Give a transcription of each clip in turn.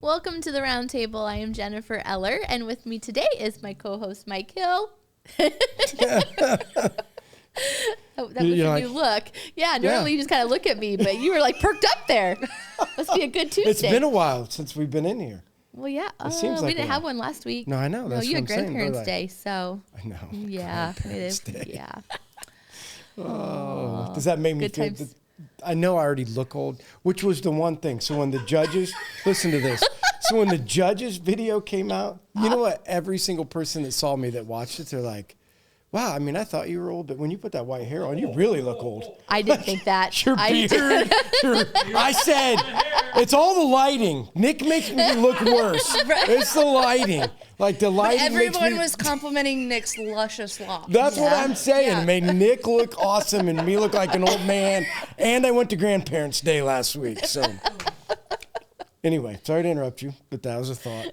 Welcome to the round table. I am Jennifer Eller, and with me today is my co-host Mike Hill. Oh, that was a new look. Yeah, normally you just kind of look at me, but you were like perked up there. Must be a good Tuesday. It's been a while since we've been in here. Well, yeah. It seems like we didn't have one last week. No, I know. That's you what had I'm saying. Grandparents' Day, so. I know. Yeah. Grandparents' Day. Yeah. Oh, does that make me Good feel? times. I know I already look old, which was the one thing. So when the judges, listen to this. So when the judges video came out, you know what? Every single person that saw me that watched it, they're like, wow, I mean, I thought you were old, but when you put that white hair on, you really look old. I didn't think that. Your beard. I said, it's all the lighting. Nick makes me look worse. It's the lighting. Like the lighting. But everyone was complimenting Nick's luscious locks. That's what I'm saying. Yeah. It made Nick look awesome and me look like an old man. And I went to Grandparents' Day last week. So anyway, sorry to interrupt you, but that was a thought.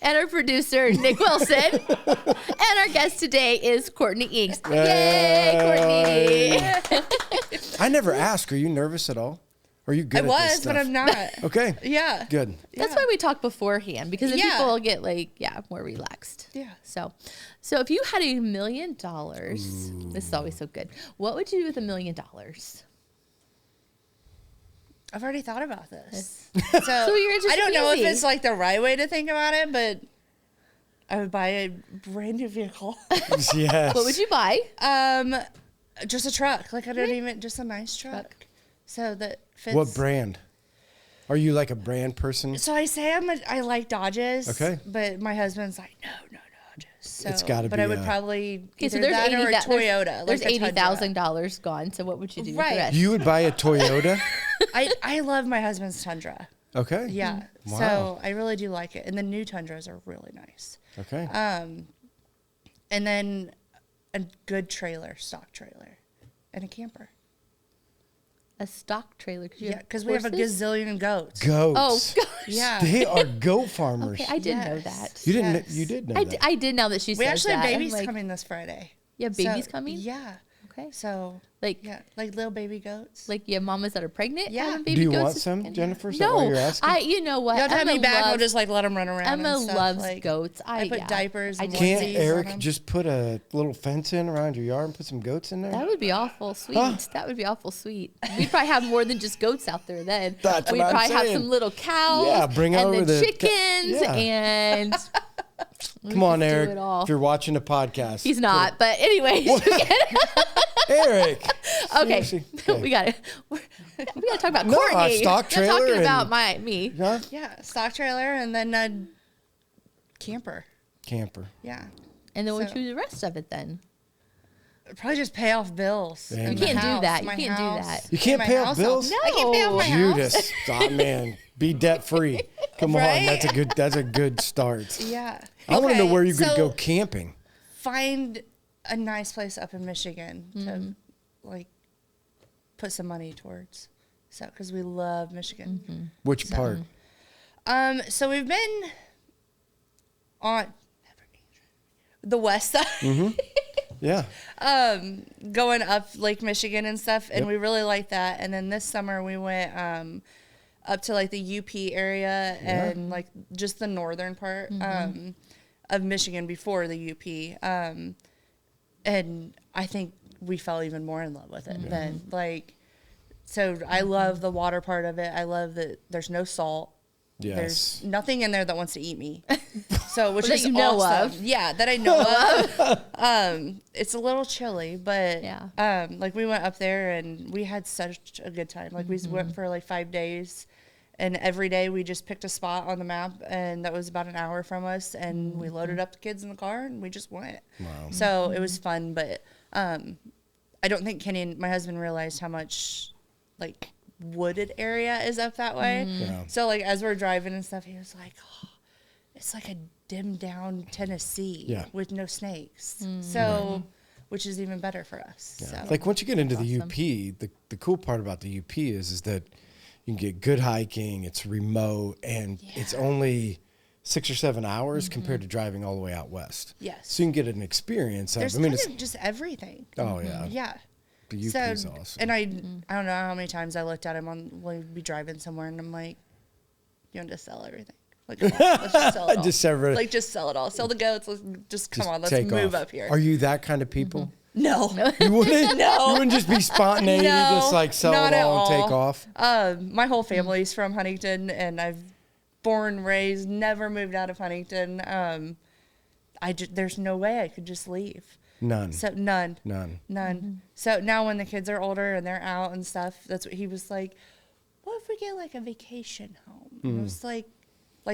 And our producer, Nick Wilson. And our guest today is Courtney Inks. Yay, Courtney. I never asked. Are you nervous at all? Are you good I at this was, stuff? but I'm not. Okay. Yeah. Good. That's why we talk beforehand, because then people get more relaxed. Yeah. So if you had $1 million, this is always so good. What would you do with $1 million? I've already thought about this. So you're just I don't know if easy. it's like the right way to think about it, but I would buy a brand new vehicle. Yes. What would you buy? Just a truck. Like I don't even, just a nice truck. So that fits. What brand? Are you like a brand person? So I say I like Dodges. Okay. But my husband's like, no Dodges. So, It's gotta but be I would a- probably So either there's that or a Toyota. There's like a Tundra. $80,000 gone. So what would you do with the Right. rest? You would buy a Toyota? I love my husband's Tundra. Okay. Yeah. Wow. So I really do like it. And the new Tundras are really nice. Okay. And then a good trailer, stock trailer, and a camper. A stock trailer? Yeah, because we have a horses? gazillion goats. Goats. Oh, gosh. Yeah. They are goat farmers. Okay, I didn't know Yes. that. You didn't. Yes. You did know I, that. I did know that she We says actually that. have I'm babies like, coming this Friday. You have babies So, coming? Yeah. Okay. So, Like, like little baby goats. like you have mamas that are pregnant? Yeah. having Do baby you goats want this some, weekend? Jennifer? Is that why No. you're asking? You know what? You don't have Emma me back. We'll loves- just like let them run around. Emma and stuff. loves like, goats. I put diapers and Can't onesies on Eric them. just put a little fence in around your yard and put some goats in there? That would be awful sweet. Huh? That would be awful sweet. We'd probably have more than just goats out there then. That's We'd what I'm probably have saying. some little cows. Yeah, bring and over the the chickens yeah. and Come on, do Eric. it all. If you're watching the podcast. He's not, but anyways, Eric. okay. Seriously. Okay. we got it. We got to talk about No, Courtney. stock We're trailer not talking and- about me. Huh? Yeah, stock trailer and then a camper. Camper. Yeah. And then we'll So- choose the rest of it then. Probably just pay off bills. Damn. and You my can't do house, that. You my can't do house. that. You can't My pay off house bills? I can't pay off my house. Judas. Oh, man. Be debt free. Come on. Right? That's a good start. Yeah. I want to know Okay, where you could so go camping. Find a nice place up in Michigan to like put some money towards. So, because we love Michigan. Which part? So we've been on the west side, Yeah. going up Lake Michigan and stuff, and Yep. we really like that. And then this summer we went up to like the UP area and like just the northern part of Michigan before the UP. And I think we fell even more in love with it then. Like, so I love the water part of it. I love that there's no salt. Yes. There's nothing in there that wants to eat me. So, which That is you know awesome. of. Yeah, that I know of. It's a little chilly, but Yeah. like we went up there and we had such a good time. Like we went for like 5 days, and every day we just picked a spot on the map, and that was about an hour from us, and we loaded up the kids in the car and we just went. Wow. So it was fun, but I don't think Kenny and my husband realized how much like wooded area is up that way. Yeah. So like as we're driving and stuff, he was like, "Oh, it's like a dimmed down Tennessee Yeah. with no snakes." So, which is even better for us. Yeah. So. Like once you get into the awesome. UP, the cool part about the UP is that you can get good hiking, it's remote, and it's only 6 or 7 hours compared to driving all the way out west. Yes. So you can get an experience. There's kind of just everything. Oh, yeah. Yeah. The UP So, is awesome. and I don't know how many times I looked at him on when we'd be driving somewhere, and I'm like, You want to sell everything? Like, come on, let's just sell it all. Just everything. Like, just sell it all. Sell the goats. Let's just come on. Let's take move off. up here. Are you that kind of people? No. You wouldn't? No. You wouldn't just be spontaneous, No, just like sell not it at all and take all. off? My whole family's from Huntington, and I've born, raised, never moved out of Huntington. There's no way I could just leave. None. So none. Mm-hmm. So now when the kids are older and they're out and stuff, that's what he was like, what if we get like a vacation home? And it was like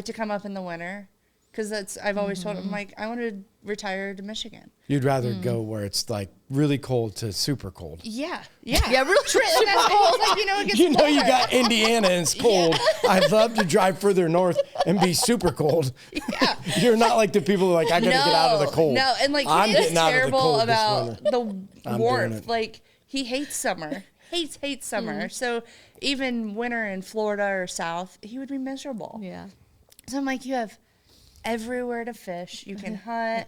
to come up in the winter. Because I've always told him, like, I want to retire to Michigan. You'd rather go where it's like really cold to super cold. Yeah. Yeah, real True. And that's what he's like, it gets You know you colder. got Indiana and it's cold. I'd love to drive further north and be super cold. Yeah. You're not like the people who are like, I gotta get out of the cold. No, and like I'm he is getting out of the terrible cold this about winter. the I'm doing warmth. it. Like he hates summer. hates summer. So even winter in Florida or south, he would be miserable. Yeah. So I'm like, you have everywhere to fish. You can hunt.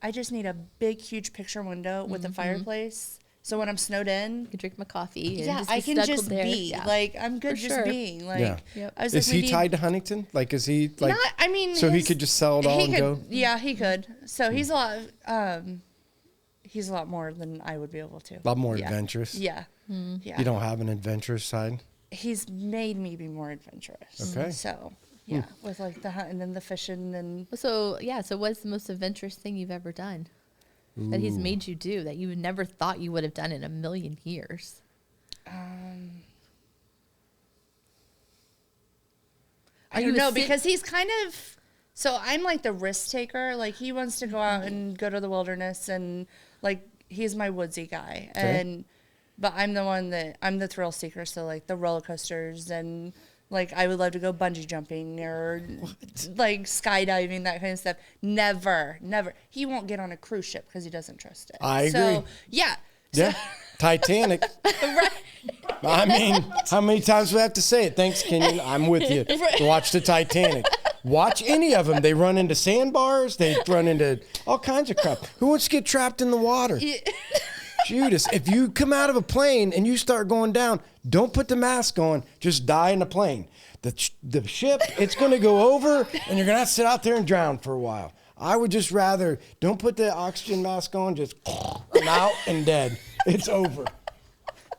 I just need a big, huge picture window with a fireplace. So when I'm snowed in, You can drink my coffee. And yeah, just I be can snuggled just there. be. Yeah. Like, I'm good For just sure. being. Like, Yeah. Yep. I was Is like, we he tied to Huntington? Like, is he like? Not, I mean, so he could just sell it all he and could, go? Yeah, he could. So he's a lot more than I would be able to. A lot more Yeah. adventurous. Yeah. Yeah. You don't have an adventurous side. He's made me be more adventurous. Okay. So, yeah, with like the hunt and then the fishing and So what's the most adventurous thing you've ever done that he's made you do that you never thought you would have done in a million years? I don't know because he's kind of so I'm like the risk taker. Like he wants to go out and go to the wilderness and like he's my woodsy guy but I'm the one that I'm the thrill seeker. So like the roller coasters and like I would love to go bungee jumping or like skydiving, that kind of stuff. Never. He won't get on a cruise ship because he doesn't trust it. I So agree. yeah. Yeah. Titanic. Right. I mean, how many times do I have to say it? Thanks, Kenyon. I'm with you. Watch the Titanic. Watch any of them. They run into sandbars. They run into all kinds of crap. Who wants to get trapped in the water? Judas, if you come out of a plane and you start going down, don't put the mask on. Just die in the plane. The ship, it's going to go over, and you're going to have to sit out there and drown for a while. I would just rather don't put the oxygen mask on. Just I'm out and dead. It's over.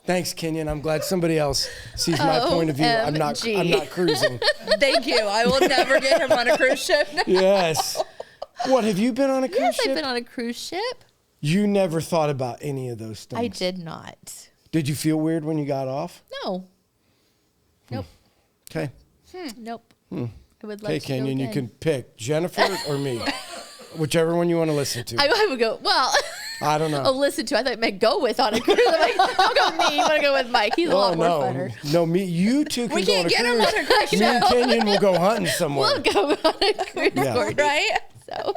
Thanks, Kenyon. I'm glad somebody else sees my point of view. I'm not cruising. Thank you. I will never get him on a cruise ship. Yes. What, have you been on a cruise Yes, ship? I've been on a cruise ship. You never thought about any of those things. I did not. Did you feel weird when you got off? No. Nope. Okay. Nope. I would love Okay, to go Kenyon, you again. can pick Jennifer or me. Whichever one you want to listen to. I would go, well, I don't know. oh, listen to. I thought it meant go with on a cruise. I'm like, don't go with me. You want to go with Mike. He's a lot more funner. No, me. You two can We go on can't a get him cruise. on a cruise Me and ship. Kenyon will go hunting somewhere. We'll go on a cruise, Yeah. Courtney. Right? So,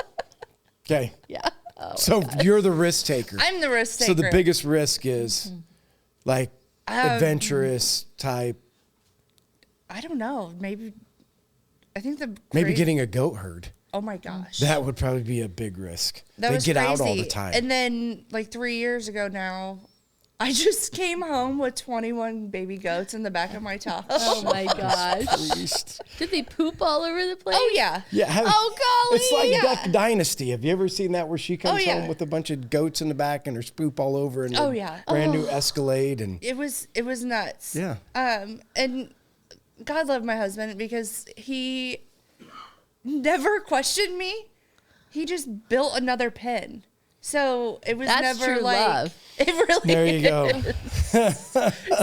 Okay. yeah. Oh, So you're the risk taker. I'm the risk taker. So the biggest risk is like Um, adventurous type. I don't know. Maybe I think Maybe getting a goat herd. Oh my gosh. That would probably be a big risk. That They was get out all crazy. the time. And then like 3 years ago now, I just came home with 21 baby goats in the back of my Tahoe. oh my gosh. Priest. Did they poop all over the place? Oh yeah. Yeah. Oh, golly. It's like yeah. Duck Dynasty. Have you ever seen that where she comes Oh, yeah. home with a bunch of goats in the back and her spoop all over and Oh, a yeah. brand new Escalade and It was nuts. Yeah. And God love my husband because he never questioned me. He just built another pen. So it was That's never true like love. it really there you go.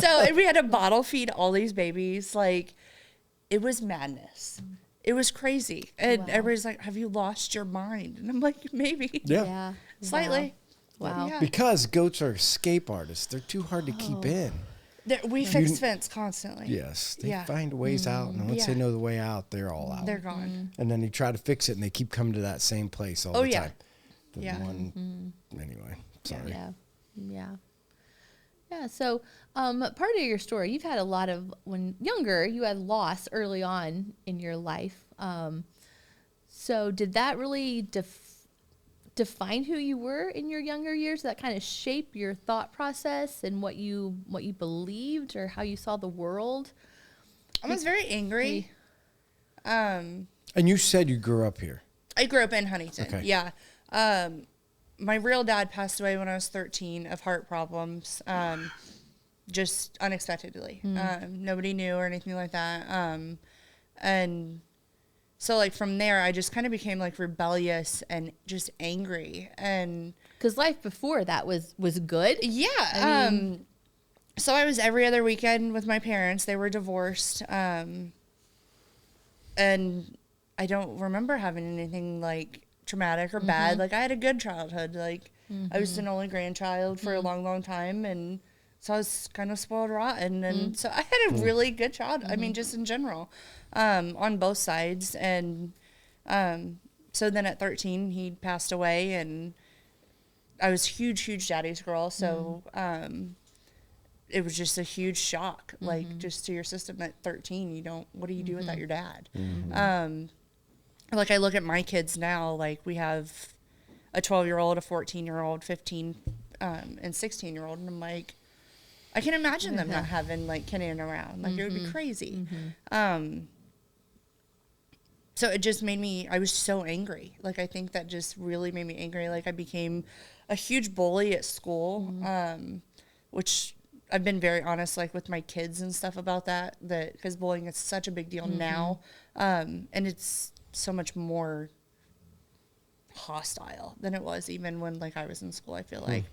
So we had to bottle feed all these babies. Like it was madness. It was crazy. And Wow. everybody's like, have you lost your mind? And I'm like, maybe. Yeah. Yeah. Slightly. Wow. Yeah. Because goats are escape artists. They're too hard to keep in. We fix fence constantly. Yes. They Yeah. find ways out. And once they Yeah. know the way out, they're all out. They're gone. And then they try to fix it and they keep coming to that same place all Oh, the yeah. time. The Yeah. one, anyway, sorry. Yeah. Yeah. Yeah. So, part of your story, you've had a lot of, when younger, you had loss early on in your life. So did that really define who you were in your younger years? Did that kind of shape your thought process and what you believed or how you saw the world? I was very angry. And you said you grew up here. I grew up in Huntington. Okay. Yeah. My real dad passed away when I was 13 of heart problems, just unexpectedly. Nobody knew or anything like that. And so, like, from there, I just kind of became, like, rebellious and just angry. And because life before that was good. yeah. So I was every other weekend with my parents. They were divorced. And I don't remember having anything, like, traumatic or bad. Like, I had a good childhood. Like, I was an only grandchild for a long, long time. And so I was kind of spoiled rotten. And so I had a really good childhood. I mean, just in general, on both sides. And so then at 13, he passed away. And I was huge daddy's girl. So it was just a huge shock, like, just to your system at 13. What do you do without your dad? Like, I look at my kids now, like, we have a 12-year-old, a 14-year-old, 15, and 16-year-old. And I'm like, I can imagine them not having, like, Kenyon around. Like, it would be crazy. So it just made me, I was so angry. Like, I think that just really made me angry. Like, I became a huge bully at school, which I've been very honest, like, with my kids and stuff about that because bullying is such a big deal now. And it's so much more hostile than it was even when, like, I was in school, I feel like.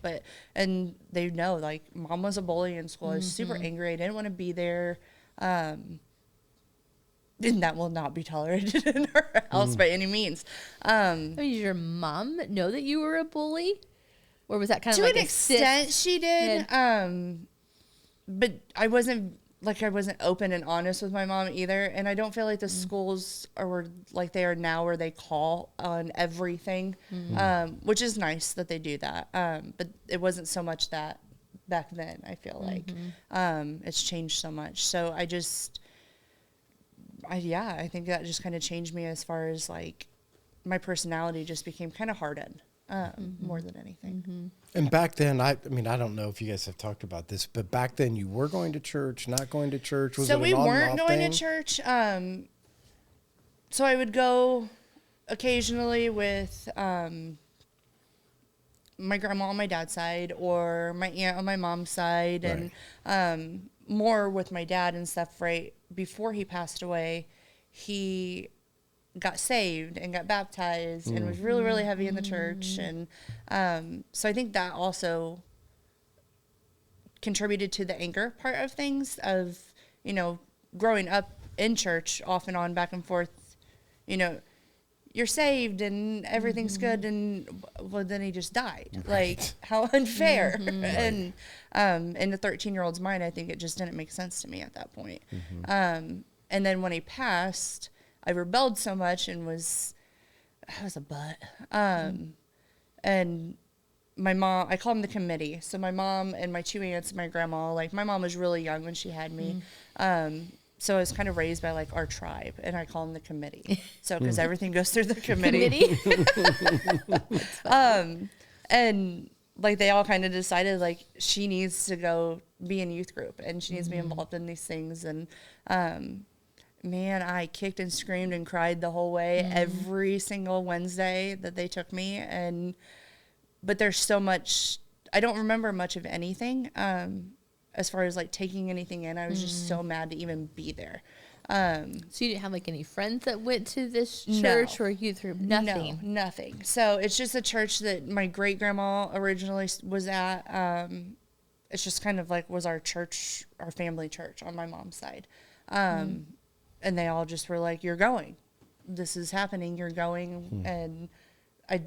And they know, like, mom was a bully in school. I was super angry. I didn't want to be there. And that will not be tolerated in our house by any means. I mean, did your mom know that you were a bully? Or was that kind of to like an extent she did. But I wasn't open and honest with my mom either. And I don't feel like the schools are like they are now where they call on everything, which is nice that they do that. But it wasn't so much that back then, I feel like. It's changed so much. So I think that just kind of changed me as far as, like, my personality just became kind of hardened more than anything. And back then, I mean, I don't know if you guys have talked about this, but back then you were going to church, not going to church. Was so it we an on and weren't off going thing? to church. So I would go occasionally with my grandma on my dad's side or my aunt on my mom's side, and more with my dad and stuff. Right before he passed away, he got saved and got baptized and was really, really heavy in the church. And so I think that also contributed to the anger part of things of, growing up in church off and on, back and forth, you're saved and everything's good. And well, then he just died. Right. Like, how unfair. And in the 13-year-old's mind, I think it just didn't make sense to me at that point. And then when he passed, I rebelled so much and I was a butt. And my mom, I call them the committee. So my mom and my two aunts and my grandma, like, my mom was really young when she had me. So I was kind of raised by, like, our tribe, and I call them the committee. So, because everything goes through the committee. And, like, they all kind of decided, like, she needs to go be in youth group and she needs to be involved in these things. And, man, I kicked and screamed and cried the whole way every single Wednesday that they took me. But there's so much, I don't remember much of anything as far as, like, taking anything in. I was just so mad to even be there. So you didn't have, like, any friends that went to this church or youth group? Nothing? No, nothing. So it's just a church that my great-grandma originally was at. It's just kind of, like, was our church, our family church on my mom's side. And they all just were like, you're going. This is happening. You're going. And I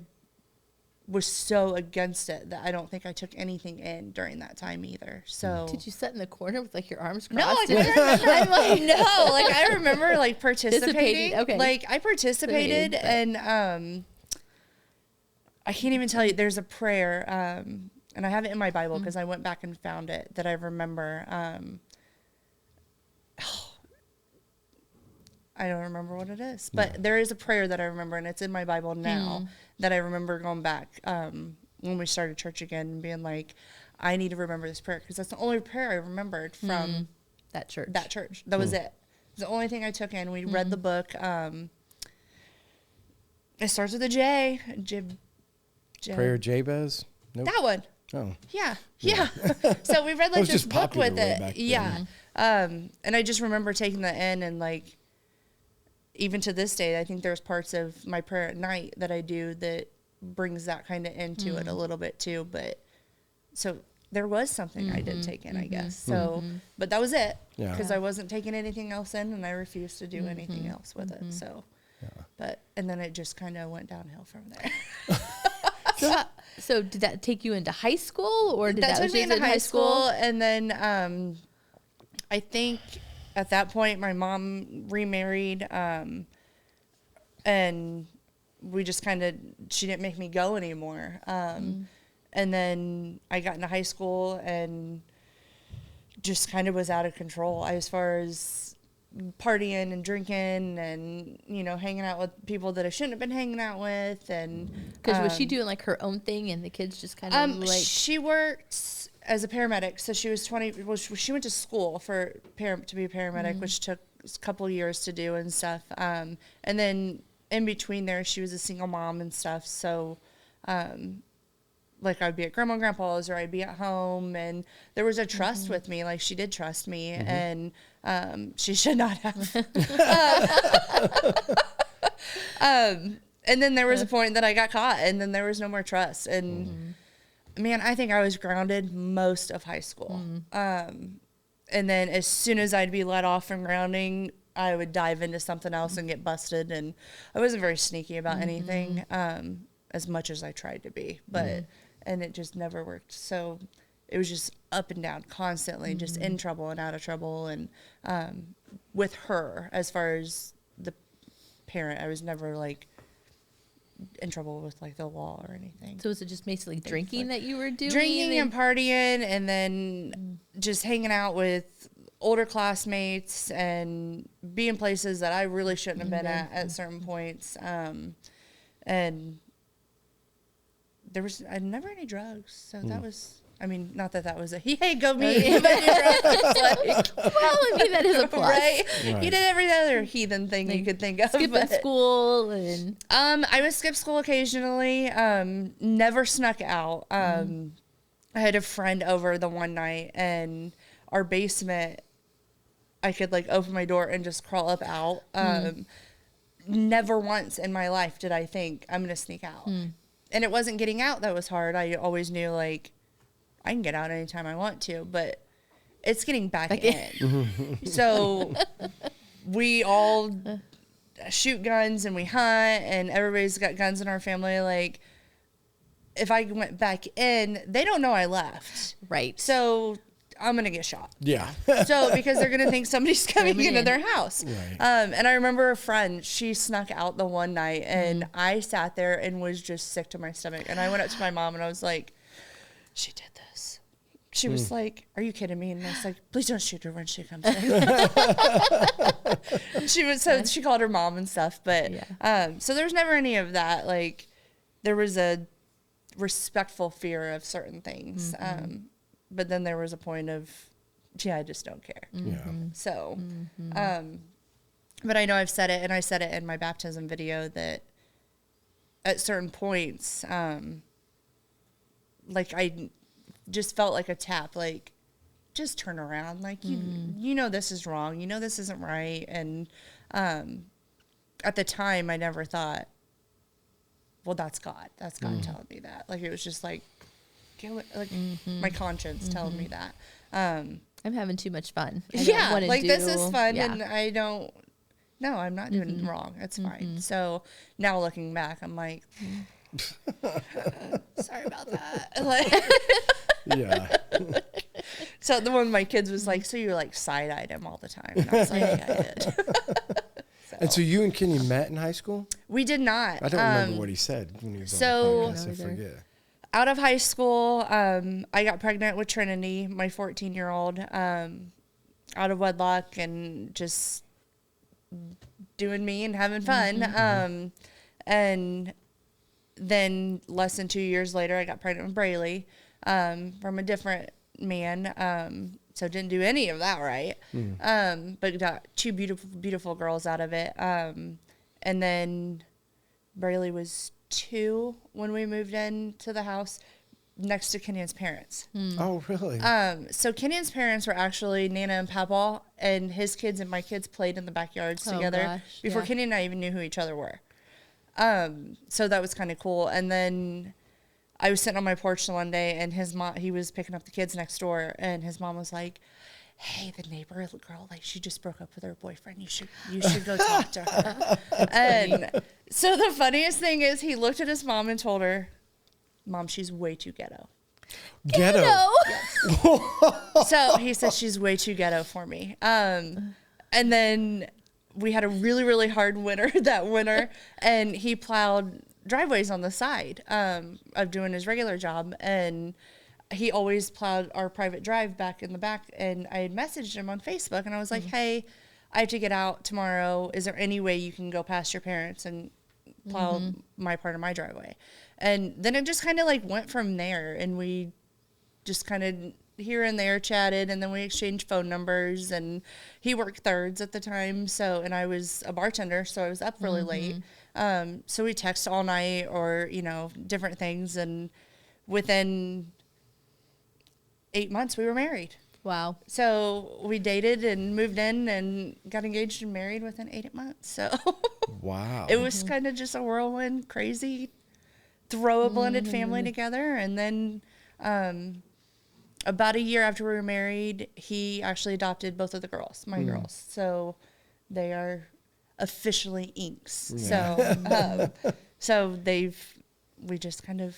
was so against it that I don't think I took anything in during that time either. So did you sit in the corner with, like, your arms no, crossed? I remember. I'm like, no, like, I remember, like, participating. Okay. Like, I participated, and I can't even tell you. There's a prayer, and I have it in my Bible because I went back and found it that I remember. I don't remember what it is, but there is a prayer that I remember, and it's in my Bible now that I remember going back when we started church again and being like, I need to remember this prayer because that's the only prayer I remembered from that church. That was it. It was the only thing I took in. We read the book. It starts with a J. Prayer Jabez? Nope. That one. Oh. Yeah. So we read like was this just book popular with way it. back then. Yeah. And I just remember taking that in, and like, even to this day, I think there's parts of my prayer at night that I do that brings that kind of into it a little bit too. But so there was something I did take in, I guess. So, but that was it. Yeah. Because I wasn't taking anything else in, and I refused to do anything else with it. So, and then it just kind of went downhill from there. So did that take you into high school, or did that took was me just into in high school? And then I think at that point my mom remarried, and we just she didn't make me go anymore. And then I got into high school and just kind of was out of control as far as partying and drinking and, you know, hanging out with people that I shouldn't have been hanging out with. And because was she doing like her own thing, and the kids just kind of like? She worked as a paramedic, so she was 20. Well, she went to school to be a paramedic, which took a couple years to do and stuff. And then in between there, she was a single mom and stuff. So, like I'd be at grandma and grandpa's, or I'd be at home, and there was a trust with me. Like, she did trust me, and she should not have. And then there was a point that I got caught, and then there was no more trust. And man, I think I was grounded most of high school. And then as soon as I'd be let off from grounding, I would dive into something else and get busted. And I wasn't very sneaky about anything, as much as I tried to be, but and it just never worked. So it was just up and down constantly, just in trouble and out of trouble. And with her, as far as the parent, I was never like in trouble with like the law or anything. So was it just basically drinking that you were doing? Drinking and partying, and then just hanging out with older classmates and being places that I really shouldn't have been at certain points. And there was never any drugs. So that was, I mean, not that was a, hey, go me. But drugs, Well, I mean, that is a plus. right? You did every other heathen thing you could think of. Skipping school and... I would skip school occasionally. Never snuck out. I had a friend over the one night, and our basement, I could like open my door and just crawl up out. Never once in my life did I think I'm going to sneak out. And it wasn't getting out that was hard. I always knew like I can get out anytime I want to, but it's getting back in. So we all shoot guns and we hunt, and everybody's got guns in our family. Like, if I went back in, they don't know I left. Right. So I'm going to get shot. Yeah. So, because they're going to think somebody's coming into their house. Right. And I remember a friend, she snuck out the one night, and I sat there and was just sick to my stomach. And I went up to my mom and I was like, she did this. She was like, are you kidding me? And I was like, please don't shoot her when she comes in. She called her mom and stuff. But, so there was never any of that. Like, there was a respectful fear of certain things. But then there was a point of, I just don't care. Yeah. So, but I know I've said it, and I said it in my baptism video, that at certain points, like I just felt like a tap, like, just turn around. Like, you know this is wrong. You know this isn't right. And at the time, I never thought, well, that's God. That's God telling me that. Like, it was just like, like my conscience telling me that. I'm having too much fun. I Yeah, don't wanna like, do, this is fun, yeah. and I don't, no, I'm not doing it wrong. It's fine. So now looking back, I'm like, sorry about that. Like, Yeah. so the one of my kids was like, so you like side-eyed him all the time. And I was like, yeah, I did. And so you and Kenny met in high school? We did not. I don't remember what he said when he was so- on the podcast. I forget. Out of high school, I got pregnant with Trinity, my 14-year-old, out of wedlock, and just doing me and having fun. And then less than 2 years later, I got pregnant with Braylee, from a different man. So didn't do any of that right. But got 2 beautiful girls out of it. And then Braylee was 2 when we moved into the house next to Kenyon's parents. Oh, really? So Kenyon's parents were actually Nana and Papa, and his kids and my kids played in the backyards together before Kenyon and I even knew who each other were. So that was kind of cool. And then I was sitting on my porch one day, and his mom, he was picking up the kids next door, and his mom was like, "Hey, the neighbor girl, like she just broke up with her boyfriend. You should go talk to her." And so the funniest thing is, he looked at his mom and told her, "Mom, she's way too ghetto." Ghetto. So he said, "She's way too ghetto for me." And then we had a really, really hard winter that winter, and he plowed driveways on the side of doing his regular job, and he always plowed our private drive back in the back. And I had messaged him on Facebook, and I was like, "Hey, I have to get out tomorrow. Is there any way you can go past your parents and plow my part of my driveway?" And then it just kind of like went from there, and we just kind of here and there chatted, and then we exchanged phone numbers. And he worked thirds at the time, and I was a bartender, so I was up really late. So we text all night, or different things, and within 8 months we were married. Wow. So we dated and moved in and got engaged and married within 8 months. So Wow. it was kind of just a whirlwind, crazy, throw a blended family together. And then about a year after we were married, he actually adopted both of the girls, my girls. So they are officially Inks. Yeah. So we just kind of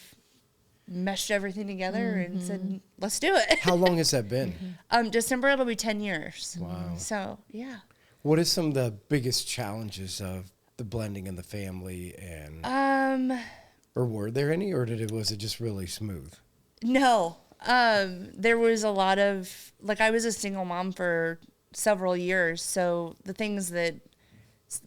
meshed everything together and said, "Let's do it." How long has that been? December, it'll be 10 years. Wow. So, yeah. What are some of the biggest challenges of the blending in the family, and or were there any, or was it just really smooth? No. There was a lot of, like, I was a single mom for several years, so the things that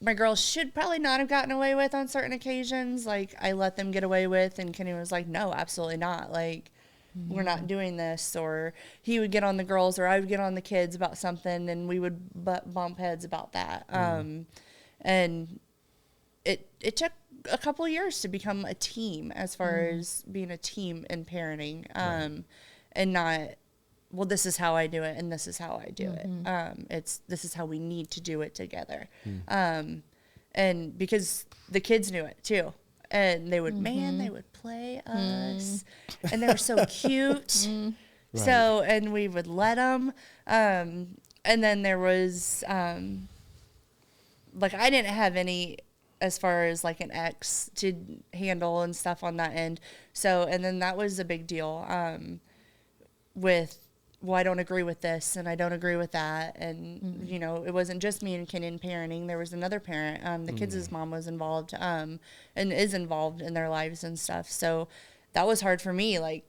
my girls should probably not have gotten away with on certain occasions, like, I let them get away with, and Kenny was like, "No, absolutely not. Like, we're not doing this." Or he would get on the girls, or I would get on the kids about something, and we would bump heads about that. And it took a couple of years to become a team, as far as being a team in parenting, and not, well, this is how I do it, and this is how I do it. This is how we need to do it together. And because the kids knew it too, and they would, they would play us, and they were so cute. Right. So, and we would let them. And then there was, like, I didn't have any, as far as like an ex to handle and stuff on that end. So, and then that was a big deal, with, well, I don't agree with this, and I don't agree with that. And, it wasn't just me and Kenyon parenting. There was another parent. The kids' mom was involved, and is involved in their lives and stuff. So that was hard for me. Like,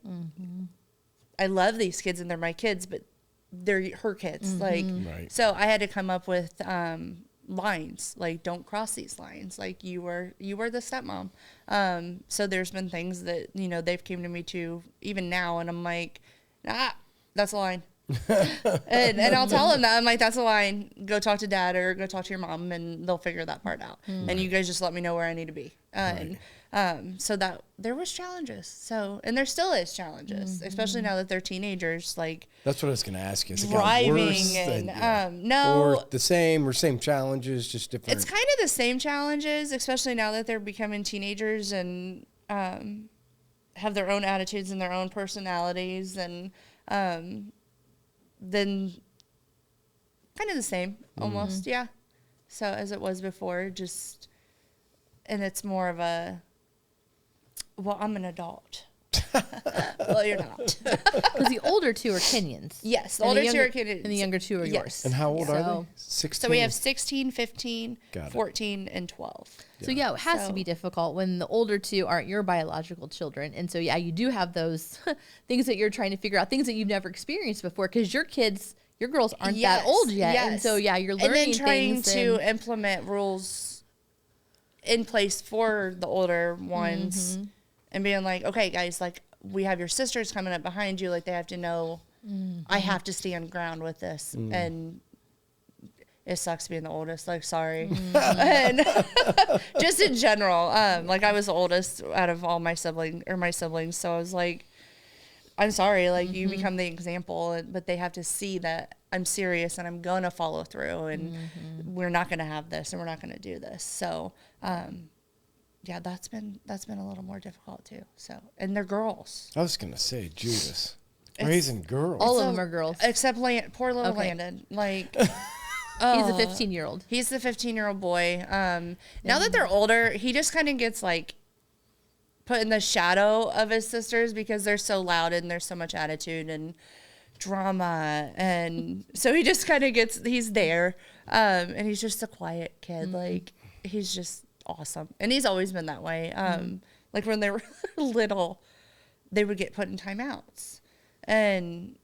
I love these kids, and they're my kids, but they're her kids. Like, so I had to come up with, lines, like, don't cross these lines. Like, you were the stepmom. So there's been things that, they've came to me to even now, and I'm like, that's a line. and I'll tell them that. I'm like, that's a line. Go talk to dad, or go talk to your mom, and they'll figure that part out. And you guys just let me know where I need to be. So that there was challenges. So, and there still is challenges, especially now that they're teenagers. Like, that's what I was going to ask you. Is it driving worse and no, or the same challenges, just different? It's kind of the same challenges, especially now that they're becoming teenagers and have their own attitudes and their own personalities, and then kind of the same almost, yeah. So as it was before, just, and it's more of a, well, I'm an adult. Well, you're not. Because the older two are Kenyans. Yes, the And older the two younger, are Kenyans. and the younger two are yours. And how old are So- they? 16? So we have 16, 15, Got it. 14, and 12. So yeah, it has to So- be difficult when the older two aren't your biological children. And so, yeah, you do have those things that you're trying to figure out, things that you've never experienced before, because your girls aren't that old yet. And so, yeah, you're learning and then trying things. to implement rules in place for the older ones, and being like, okay, guys, like, we have your sisters coming up behind you. Like, they have to know I have to stand ground with this. And it sucks being the oldest. Like, sorry. And just in general, like I was the oldest out of all my siblings. So I was like, I'm sorry. Like you become the example, but they have to see that I'm serious and I'm going to follow through and we're not going to have this and we're not going to do this. So, yeah, that's been a little more difficult too. So, and they're girls. I was going to say, Judas. Raising girls. All of them are girls. Except poor little Landon. Like, He's a 15-year-old. He's the 15-year-old boy. Now that they're older, he just kind of gets like put in the shadow of his sisters because they're so loud and there's so much attitude and drama. And so he just kind of he's there. And he's just a quiet kid. Like, he's just awesome. And he's always been that way. Like when they were little, they would get put in timeouts. And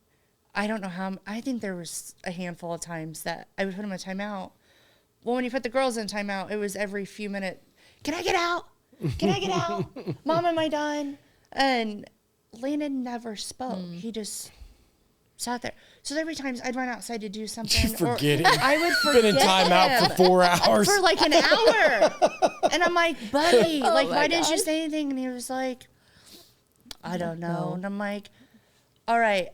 I don't know how, I think there was a handful of times that I would put them in timeout. Well, when you put the girls in timeout, it was every few minutes, can I get out? Can I get out? Mom, am I done? And Landon never spoke. He just sat there. So every time I'd run outside to do something. You forget it. I would forget Been in timeout him for 4 hours. for like an hour. And I'm like, buddy, like, my why didn't you God. say anything? And he was like, I don't know. And I'm like, all right,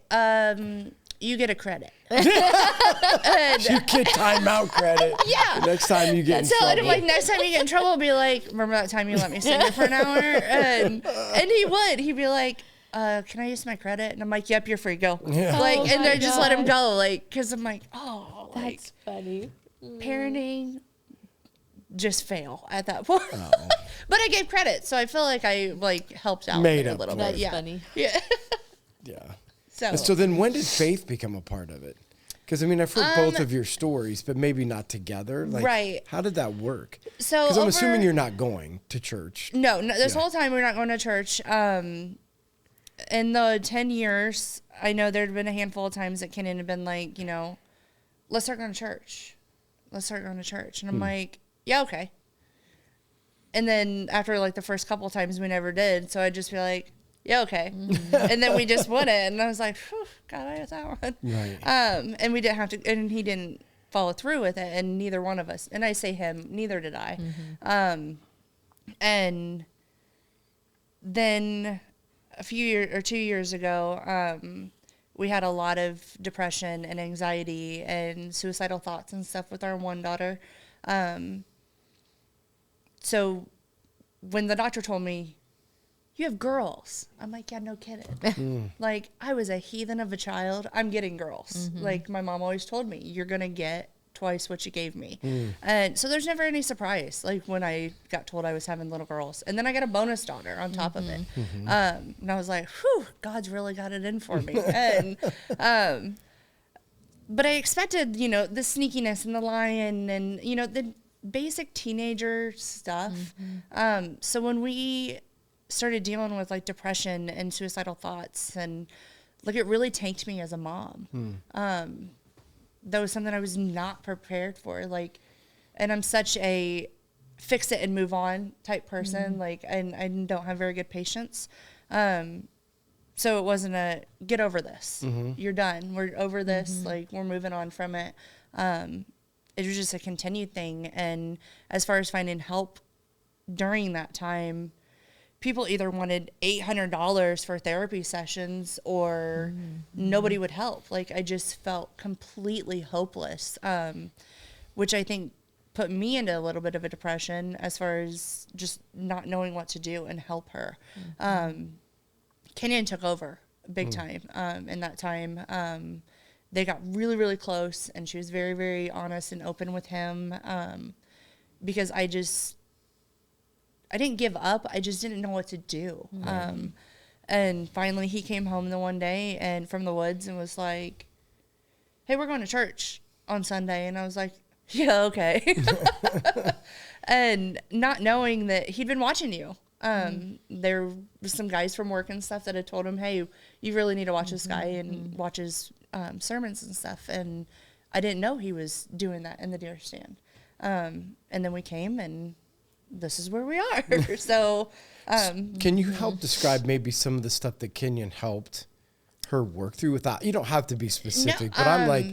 you get a credit. You get timeout credit. Yeah. The next time you get in So trouble. I'm like, next time you get in trouble, I'll be like, remember that time you let me sit here for an hour? And he would. He'd be like, can I use my credit? And I'm like, yep, you're free, go. Yeah. Like, Oh and my then just let him God. go. Like, because I'm like, oh, like, That's funny. parenting just fail at that point. But I gave credit, so I feel like I like helped out Made a up little for bit. it. That's Yeah. funny. Yeah. Yeah. So, So then when did faith become a part of it? Because, I mean, I've heard both of your stories, but maybe not together. Like, Right. How did that work? So Because I'm assuming over- you're not going to church. no, this Yeah. whole time we're not going to church. In the 10 years, I know there'd been a handful of times that Kenan had been like, you know, let's start going to church. Let's start going to church. And I'm like, yeah, okay. And then after like the first couple of times we never did. So I'd just be like, yeah, okay. And then we just wouldn't. And I was like, whew, God, I got that one. Right. And we didn't have to, and he didn't follow through with it. And neither one of us, and I say him, neither did I. And then a few years or 2 years ago, we had a lot of depression and anxiety and suicidal thoughts and stuff with our one daughter. So when the doctor told me, you have girls, I'm like, yeah, no kidding. Like, I was a heathen of a child. I'm getting girls. Like, my mom always told me, you're going to get twice what you gave me. And so there's never any surprise, like when I got told I was having little girls. And then I got a bonus daughter on top of it. And I was like, whew, God's really got it in for me. And but I expected, you know, the sneakiness and the lying and, you know, the basic teenager stuff. So when we started dealing with like depression and suicidal thoughts, and like it really tanked me as a mom. That was something I was not prepared for. Like, and I'm such a fix it and move on type person. Like, and I don't have very good patience. So it wasn't a get over this. You're done. We're over this. Like, we're moving on from it. It was just a continued thing. And as far as finding help during that time, people either wanted $800 for therapy sessions or nobody would help. Like, I just felt completely hopeless, which I think put me into a little bit of a depression as far as just not knowing what to do and help her. Kenyon took over big time in that time. They got really, really close, and she was very, very honest and open with him because I didn't give up. I just didn't know what to do. And finally he came home the one day and from the woods and was like, hey, we're going to church on Sunday. And I was like, yeah, okay. And not knowing that he'd been watching you. There was some guys from work and stuff that had told him, hey, you really need to watch this guy and watch his sermons and stuff. And I didn't know he was doing that in the deer stand. And then we came, and this is where we are. So, Can you help describe maybe some of the stuff that Kenyon helped her work through without, you don't have to be specific, but I'm like,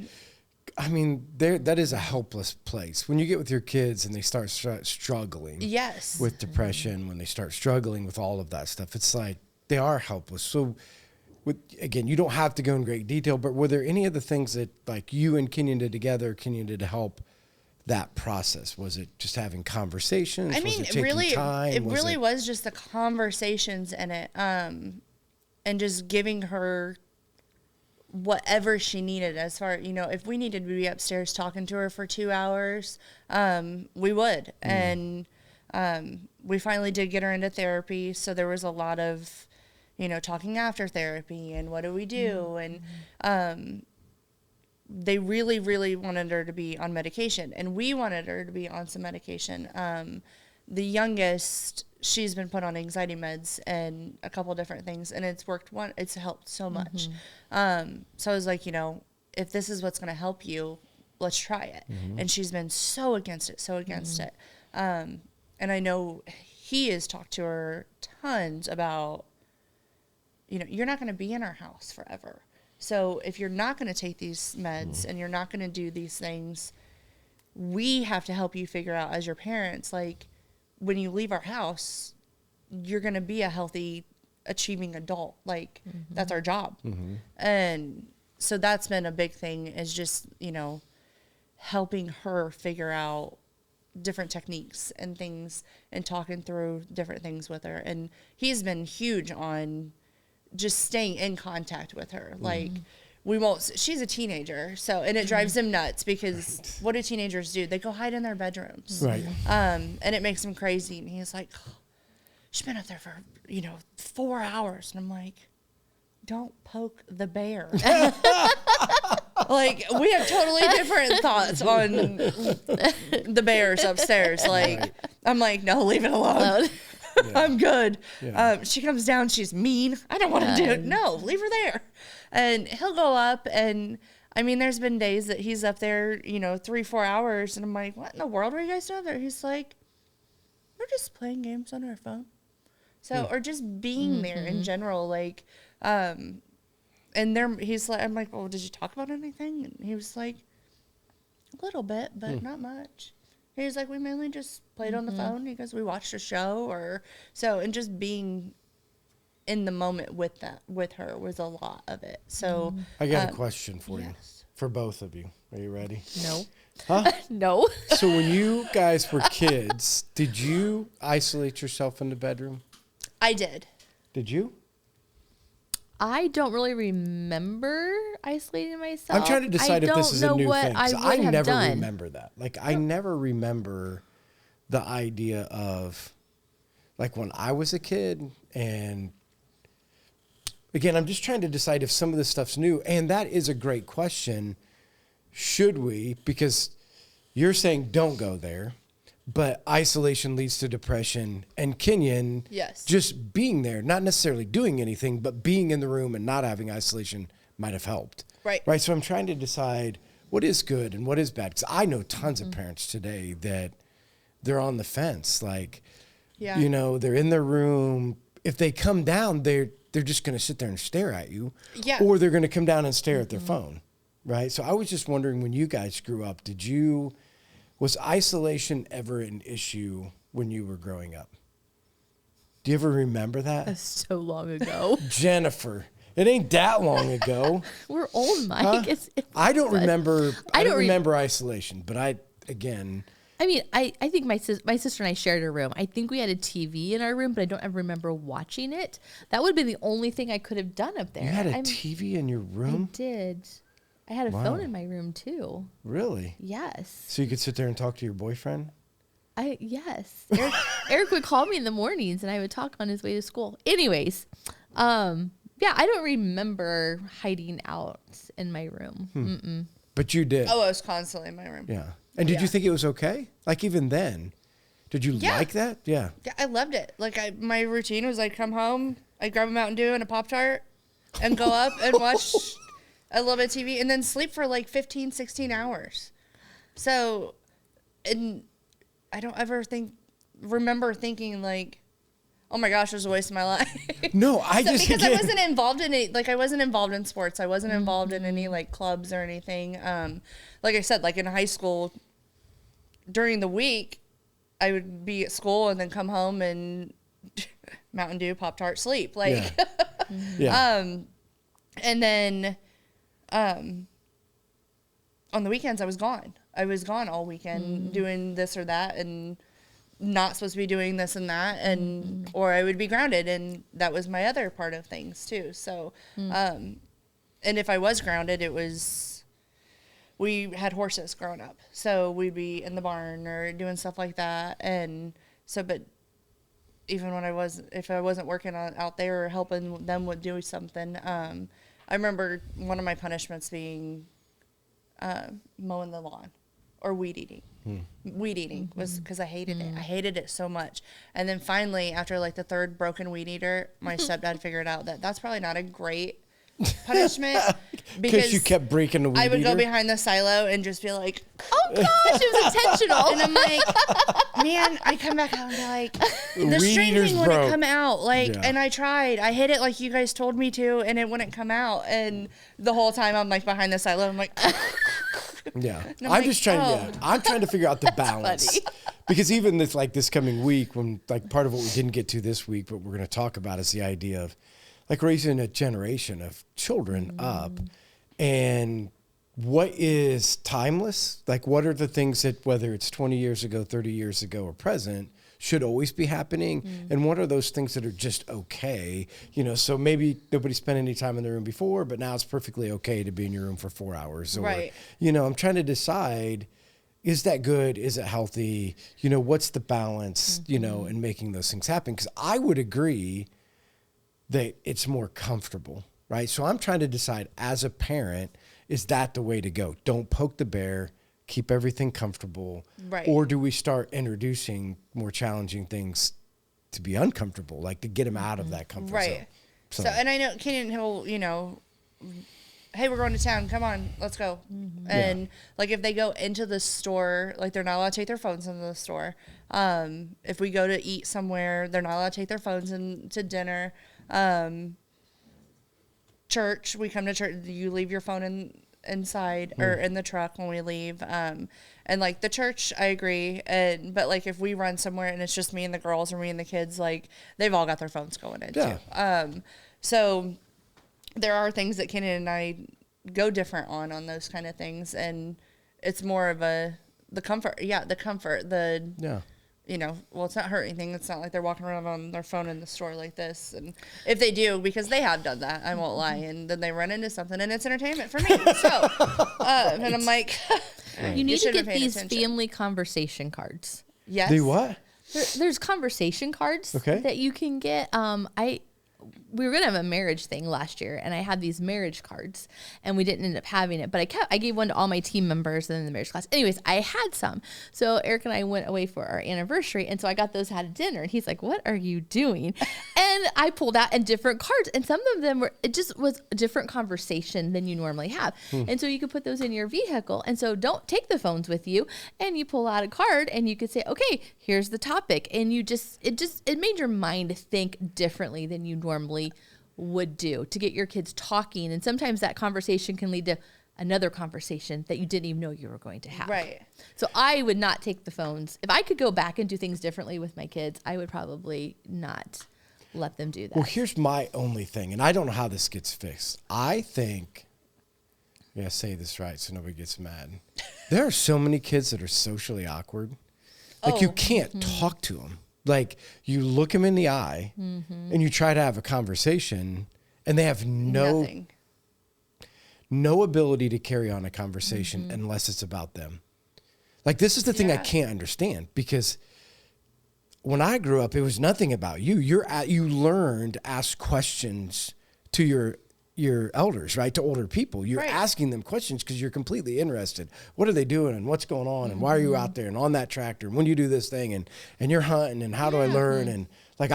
I mean, that is a helpless place. When you get with your kids and they start struggling Yes. with depression, when they start struggling with all of that stuff, it's like they are helpless. So, again, you don't have to go in great detail, but were there any of the things that like you and Kenyon did together, Kenyon did to help that process? Was it just having conversations? I mean, was it taking really, time? it really was just the conversations in it, and just giving her whatever she needed as far, if we needed to be upstairs talking to her for 2 hours, we would. And we finally did get her into therapy. So there was a lot of, talking after therapy and what do we do? And they really, really wanted her to be on medication. And we wanted her to be on some medication. The youngest, she's been put on anxiety meds and a couple different things, and it's helped so much. So I was like, if this is what's going to help you, let's try it. And she's been so against it. And I know he has talked to her tons about, you're not going to be in our house forever. So if you're not going to take these meds and you're not going to do these things, we have to help you figure out as your parents, like, when you leave our house, you're going to be a healthy, achieving adult. Like, that's our job. And so that's been a big thing, is just, helping her figure out different techniques and things and talking through different things with her. And he's been huge on just staying in contact with her. Like, she's a teenager, and it drives him nuts, because what do teenagers do? They go hide in their bedrooms. Right. And it makes him crazy. And he's like, she's been up there for, 4 hours. And I'm like, don't poke the bear. Like, we have totally different thoughts on the bears upstairs. Like, I'm like, no, leave it alone. I'm good. Yeah. She comes down, she's mean. I don't want to do it. No, leave her there. And he'll go up, and I mean, there's been days that he's up there, 3-4 hours, and I'm like, what in the world are you guys doing there? He's like, we're just playing games on our phone. So, or just being there in general, like, and he's like, I'm like, well, did you talk about anything? And he was like, a little bit, but not much. He was like, we mainly just played on the phone. He goes, we watched a show, and just being in the moment with her was a lot of it. So I got a question for you, for both of you. Are you ready? No. Huh? No. So when you guys were kids, did you isolate yourself in the bedroom? I did. Did you? I don't really remember isolating myself. I'm trying to decide if this is a new thing. I never done. remember that. Like, I never remember the idea of, like, when I was a kid. And again, I'm just trying to decide if some of this stuff's new. And that is a great question. Should we? Because you're saying don't go there, but isolation leads to depression. And Kenyon, just being there, not necessarily doing anything, but being in the room and not having isolation might have helped. Right. So I'm trying to decide what is good and what is bad. Because I know tons of parents today that they're on the fence. Like, they're in their room. If they come down, they're just going to sit there and stare at you. Yeah. Or they're going to come down and stare at their phone. Right. So I was just wondering, when you guys grew up, was isolation ever an issue when you were growing up? Do you ever remember that? That's so long ago. Jennifer, it ain't that long ago. We're old, Mike. Huh? I don't remember. I don't remember isolation, but I mean, I think my sister and I shared a room. I think we had a TV in our room, but I don't ever remember watching it. That would have been the only thing I could have done up there. You had a TV in your room? I did. I had a phone in my room too. Really? Yes. So you could sit there and talk to your boyfriend? Yes. Eric would call me in the mornings, and I would talk on his way to school. Anyways, I don't remember hiding out in my room. But you did. Oh, I was constantly in my room. Yeah. And did you think it was okay? Like, even then, did you like that? Yeah. Yeah, I loved it. Like, my routine was like, come home, I'd grab a Mountain Dew and a Pop-Tart, and go up and watch a little bit of TV, and then sleep for like 15, 16 hours. So, and I don't ever remember thinking like, oh my gosh, it was a waste of my life. No, I So, just because I again- wasn't involved in it. Like I wasn't involved in sports. I wasn't involved in any like clubs or anything. Like I said, like in high school, during the week, I would be at school and then come home and Mountain Dew, Pop-Tart, sleep. Like, yeah. and then on the weekends, I was gone. I was gone all weekend doing this or that and not supposed to be doing this and that. And, or I would be grounded. And that was my other part of things too. So, and if I was grounded, it was, we had horses growing up. So we'd be in the barn or doing stuff like that. And so, but even when if I wasn't working out there or helping them with doing something, I remember one of my punishments being mowing the lawn or weed eating. Weed eating was because I hated it. I hated it so much. And then finally, after like the third broken weed eater, my stepdad figured out that that's probably not a great punishment Because you kept breaking the weed I would eater? go behind the silo and just be like, Oh gosh, it was intentional. and I'm like, man, I come back out and be like, the weed string eater's thing wouldn't broke. come out. Like, Yeah. and I tried. I hit it like you guys told me to, and it wouldn't come out. And the whole time I'm like behind the silo, I'm like, Yeah, I'm I'm like, just trying. oh. Yeah, I'm trying to figure out the balance funny. because even this coming week, when like part of what we didn't get to this week, but we're going to talk about is the idea of like raising a generation of children up, and what is timeless. Like, what are the things that whether it's 20 years ago, 30 years ago, or present should always be happening, and what are those things that are just okay, so maybe nobody spent any time in the room before, but now it's perfectly okay to be in your room for 4 hours, or Right. I'm trying to decide, is that good, is it healthy, what's the balance, in making those things happen, because I would agree that it's more comfortable, right? So I'm trying to decide as a parent, is that the way to go? Don't poke the bear, keep everything comfortable. Right. Or do we start introducing more challenging things to be uncomfortable, like to get them out of that comfort zone? right. So, and I know Kenyon, he'll, hey, we're going to town. Come on, let's go. And like if they go into the store, like they're not allowed to take their phones into the store. If we go to eat somewhere, they're not allowed to take their phones into dinner. Church, we come to church, you leave your phone inside or in the truck when we leave. And like the church, I agree. But like if we run somewhere and it's just me and the girls or me and the kids, like they've all got their phones going in too. So there are things that Kenyon and I go different on those kind of things. And it's more of the comfort. Yeah. The comfort, well, it's not hurt anything. It's not like they're walking around on their phone in the store like this. And if they do, because they have done that, I won't lie. And then they run into something and it's entertainment for me. So, and I'm like, You need to should have get paid these attention. family conversation cards. Yes. Do what? There's conversation cards Okay. that you can get. We were gonna have a marriage thing last year, and I had these marriage cards, and we didn't end up having it. But I gave one to all my team members in the marriage class. Anyways, I had some. So Eric and I went away for our anniversary, and so I got those at dinner. And he's like, "What are you doing?" And I pulled out different cards, and some of them it just was a different conversation than you normally have. And so you could put those in your vehicle. And so don't take the phones with you, and you pull out a card, and you could say, "Okay, here's the topic," and it made your mind think differently than you normally would do to get your kids talking. And sometimes that conversation can lead to another conversation that you didn't even know you were going to have. Right. So I would not take the phones. If I could go back and do things differently with my kids, I would probably not let them do that. Well, here's my only thing, and I don't know how this gets fixed. I think, I say this right so nobody gets mad. There are so many kids that are socially awkward. Like you can't talk to them. Like you look them in the eye and you try to have a conversation and they have Nothing. no ability to carry on a conversation unless it's about them. Like this is the thing I can't understand, because when I grew up, it was nothing about you. You learned to ask questions to your elders, right? To older people. You're asking them questions because you're completely interested. What are they doing and what's going on and why are you out there and on that tractor and when do you do this thing and you're hunting and how do I learn? And like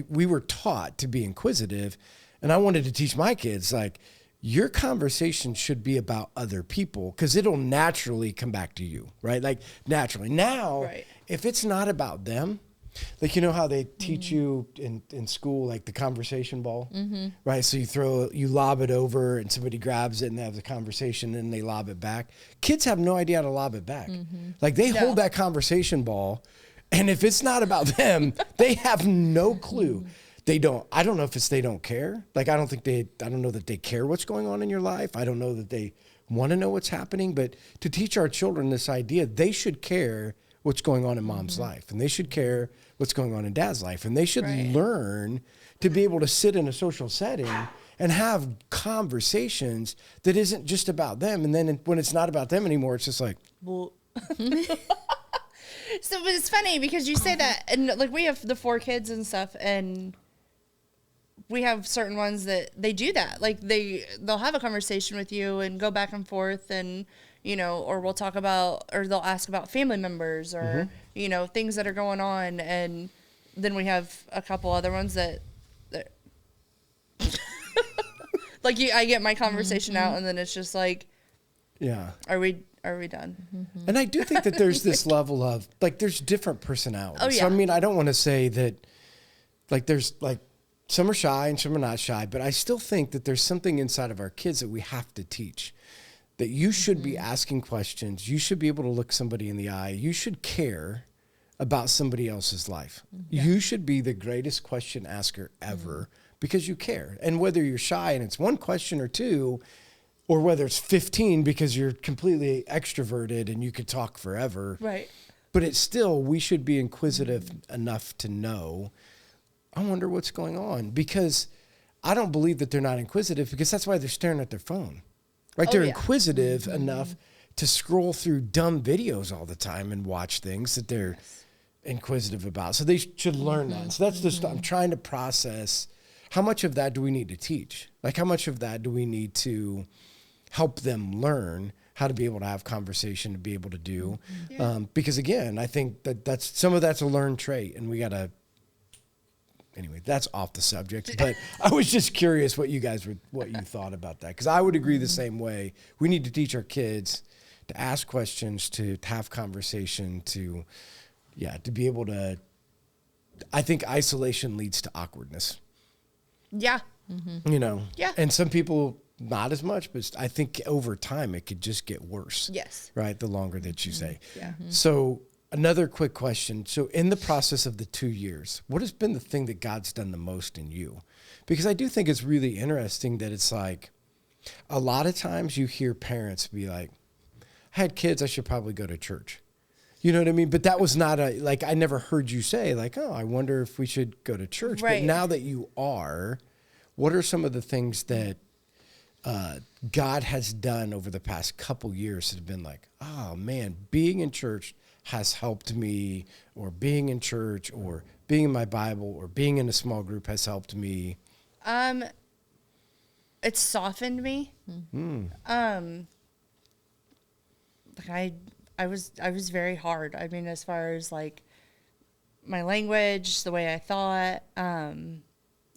we were taught to be inquisitive, and I wanted to teach my kids, like, your conversation should be about other people because it'll naturally come back to you, right? Like naturally. Now, if it's not about them, Like, you know how they teach you in school, like the conversation ball, right? So you lob it over and somebody grabs it and they have the conversation and they lob it back. Kids have no idea how to lob it back. Like they hold that conversation ball, and if it's not about them, they have no clue. I don't know if it's they don't care. Like, I don't know that they care what's going on in your life. I don't know that they want to know what's happening, but to teach our children this idea, they should care what's going on in mom's life, and they should care what's going on in dad's life, and they should learn to be able to sit in a social setting and have conversations that isn't just about them. And then when it's not about them anymore, it's just like, well, so but it's funny because you say that, and like we have the 4 kids and stuff, and we have certain ones that they do that. Like they'll have a conversation with you and go back and forth, and or we'll talk about, or they'll ask about family members or, things that are going on. And then we have a couple other ones that like I get my conversation out, and then it's just like, yeah, are we done? And I do think that there's this level of, like, there's different personalities. Oh, yeah. So, I mean, I don't want to say that, like, there's, like, some are shy and some are not shy, but I still think that there's something inside of our kids that we have to teach. That you should be asking questions. You should be able to look somebody in the eye. You should care about somebody else's life. Yeah. You should be the greatest question asker ever because you care. And whether you're shy and it's one question or two, or whether it's 15 because you're completely extroverted and you could talk forever. Right. But it's still, we should be inquisitive enough to know, I wonder what's going on. Because I don't believe that they're not inquisitive, because that's why they're staring at their phone. Right? They're inquisitive enough to scroll through dumb videos all the time and watch things that they're inquisitive about. So they should learn that. So that's just, I'm trying to process, how much of that do we need to teach? Like, how much of that do we need to help them learn how to be able to have conversation, to be able to do? Because again, I think that's some of that's a learned trait, and we got to, anyway, that's off the subject, but I was just curious what you thought about that. Because I would agree the same way. We need to teach our kids to ask questions, to have conversation, to be able to, I think isolation leads to awkwardness. Yeah. Yeah. And some people, not as much, but I think over time it could just get worse. Yes. Right? The longer that you say. Yeah. So another quick question. So in the process of the 2 years, what has been the thing that God's done the most in you? Because I do think it's really interesting that it's like, a lot of times you hear parents be like, I had kids, I should probably go to church. You know what I mean? But that was not I never heard you say like, oh, I wonder if we should go to church. Right. But now that you are, what are some of the things that God has done over the past couple years that have been like, oh man, being in church has helped me, or being in church, or being in my Bible, or being in a small group has helped me? It's softened me. Like I was very hard. I mean, as far as like my language, the way I thought,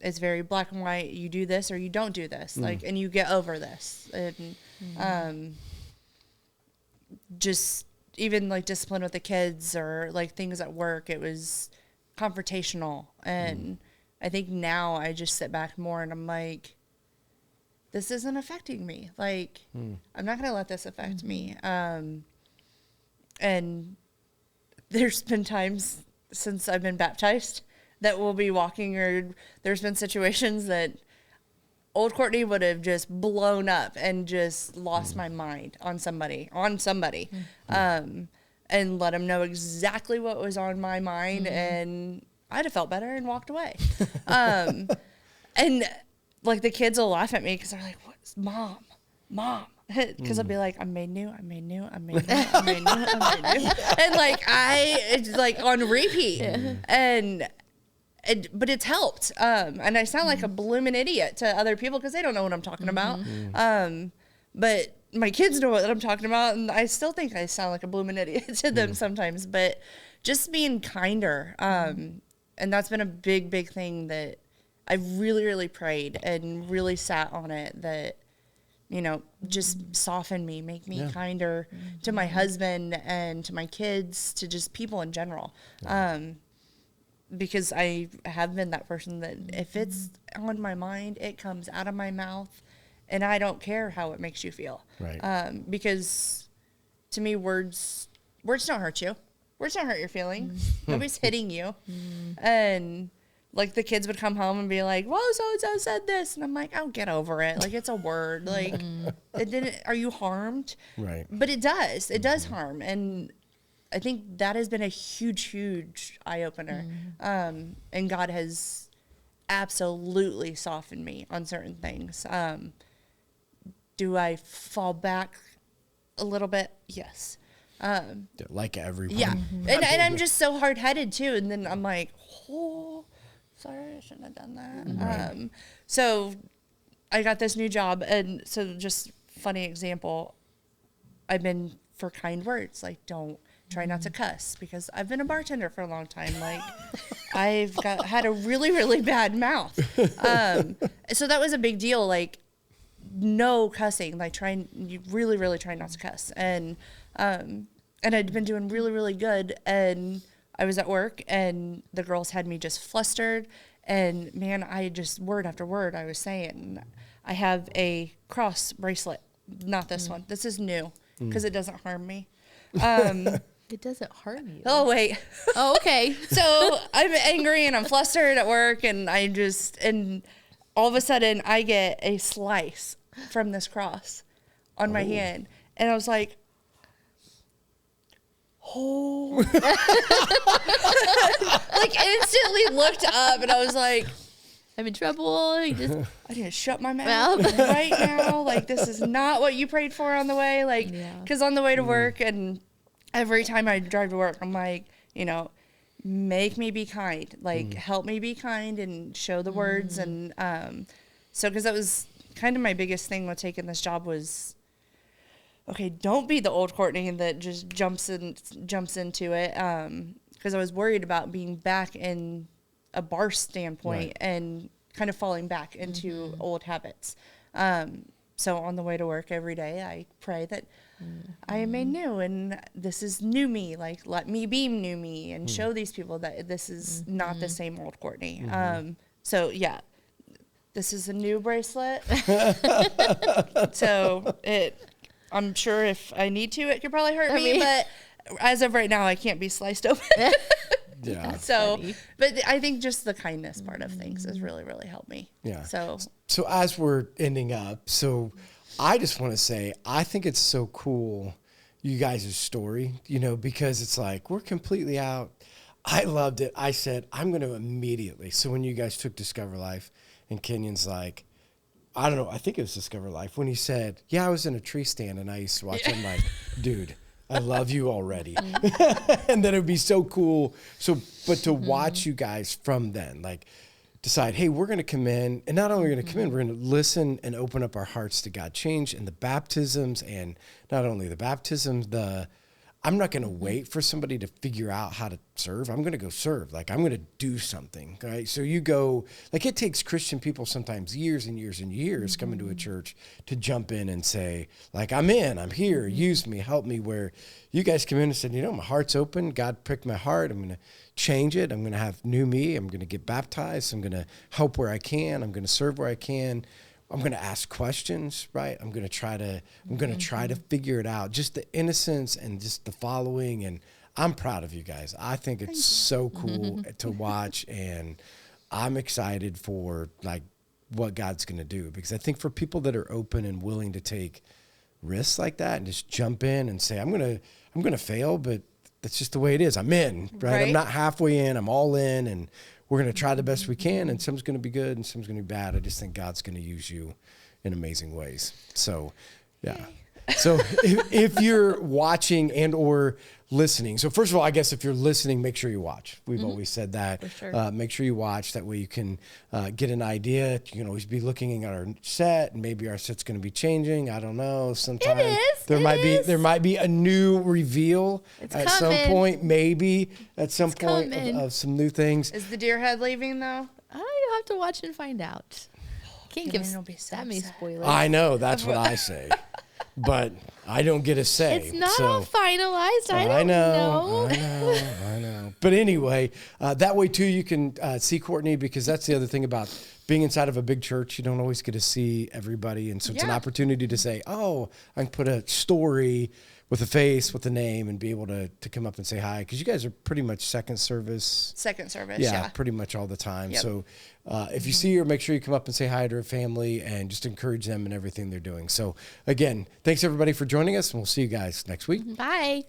it's very black and white. You do this or you don't do this, like, and you get over this. And just even like discipline with the kids or like things at work, it was confrontational. And I think now I just sit back more and I'm like, this isn't affecting me. Like, I'm not going to let this affect me. And there's been times since I've been baptized that we'll be walking, or there's been situations that old Courtney would have just blown up and just lost my mind on somebody, and let them know exactly what was on my mind. And I'd have felt better and walked away. And like the kids will laugh at me because they're like, "What's mom?" Because I'll be like, I'm made new. And like it's like on repeat. But it's helped. And I sound like a blooming idiot to other people because they don't know what I'm talking about. But my kids know what I'm talking about, and I still think I sound like a blooming idiot to them sometimes. But just being kinder, and that's been a big, big thing that I've really, really prayed and really sat on it, that, just soften me, make me kinder to my husband and to my kids, to just people in general. because I have been that person that if it's on my mind, it comes out of my mouth, and I don't care how it makes you feel. Right. Because to me, words don't hurt you. Words don't hurt your feelings. Nobody's hitting you. And like the kids would come home and be like, "Whoa, so-and-so said this." And I'm like, "Oh, get over it. Like, it's a word. Like, it didn't, are you harmed?" Right. But it does. It does harm. And I think that has been a huge, huge eye-opener. And God has absolutely softened me on certain things. Do I fall back a little bit? Yes. Like everyone. Yeah. And I'm just so hard-headed, too. And then I'm like, oh, sorry, I shouldn't have done that. Right. So I got this new job. And so just funny example, I've been for kind words. Like, don't try not to cuss, because I've been a bartender for a long time. Like, I've had a really, really bad mouth. So that was a big deal. Like, no cussing. Like, you really, really try not to cuss. And I'd been doing really, really good. And I was at work, and the girls had me just flustered. And man, I just, word after word I was saying. I have a cross bracelet. Not this one. This is new because it doesn't harm me. It doesn't harm you. Oh, wait. Oh, okay. So I'm angry and I'm flustered at work, and and all of a sudden I get a slice from this cross on my hand. And I was like, oh. Like, instantly looked up, and I was like, I'm in trouble. You just I need to shut my mouth right now. Like, this is not what you prayed for on the way. Like, because on the way to work, and every time I drive to work, I'm like, make me be kind. Like, help me be kind and show the words. And so, because that was kind of my biggest thing with taking this job was, okay, don't be the old Courtney that just jumps into it. Because I was worried about being back in a bar standpoint and kind of falling back into old habits. So on the way to work every day, I pray that I am made new, and this is new me. Like, let me be new me, and show these people that this is not the same old Courtney. So yeah, this is a new bracelet. So I'm sure if I need to, it could probably hurt me, but as of right now, I can't be sliced open. Yeah. So, but I think just the kindness part of things has really, really helped me. Yeah. So as we're ending up, I just want to say, I think it's so cool, you guys' story, because it's like, we're completely out. I loved it. I said, I'm going to immediately. So when you guys took Discover Life, and Kenyon's like, I don't know, I think it was Discover Life, when he said, yeah, I was in a tree stand and I used to watch. I'm like, dude, I love you already. And then it would be so cool. But to watch you guys from then, like, decide, hey, we're going to come in, and not only are we going to come in, we're going to listen and open up our hearts to God. Change in the baptisms, and not only the baptisms, I'm not going to wait for somebody to figure out how to serve. I'm going to go serve. Like, I'm going to do something, right? So you go, like, it takes Christian people sometimes years and years and years coming to a church to jump in and say, like, I'm in, I'm here, use me, help me, where you guys come in and said, my heart's open. God pricked my heart. I'm going to change it. I'm going to have new me. I'm going to get baptized. I'm going to help where I can. I'm going to serve where I can. I'm going to ask questions, right? I'm going to try to figure it out. Just the innocence and just the following. And I'm proud of you guys. I think it's so cool to watch, and I'm excited for like what God's going to do, because I think for people that are open and willing to take risks like that and just jump in and say, I'm going to fail, but that's just the way it is. I'm in, right? I'm not halfway in. I'm all in, and we're going to try the best we can, and some's going to be good and some's going to be bad. I just think God's going to use you in amazing ways. So, yeah. So if you're watching and or listening, so first of all, I guess if you're listening, make sure you watch. We've always said that. For sure. Make sure you watch. That way you can get an idea. You can always be looking at our set, and maybe our set's going to be changing. I don't know. Sometime there might be a new reveal at some point. Maybe at some point of some new things. Is the deer head leaving though? You have to watch and find out. Can't give that many spoilers. I know. That's what I say. but I don't get a say. It's not so. all finalized. I don't know. I know. But anyway, that way too, you can see Courtney, because that's the other thing about being inside of a big church. You don't always get to see everybody. And so it's an Yeah. opportunity to say, oh, I can put a story with a face, with a name, and be able to come up and say hi. Because you guys are pretty much second service. Yeah. Pretty much all the time. Yep. So if you see her, make sure you come up and say hi to her family and just encourage them in everything they're doing. So again, thanks everybody for joining us, and we'll see you guys next week. Bye.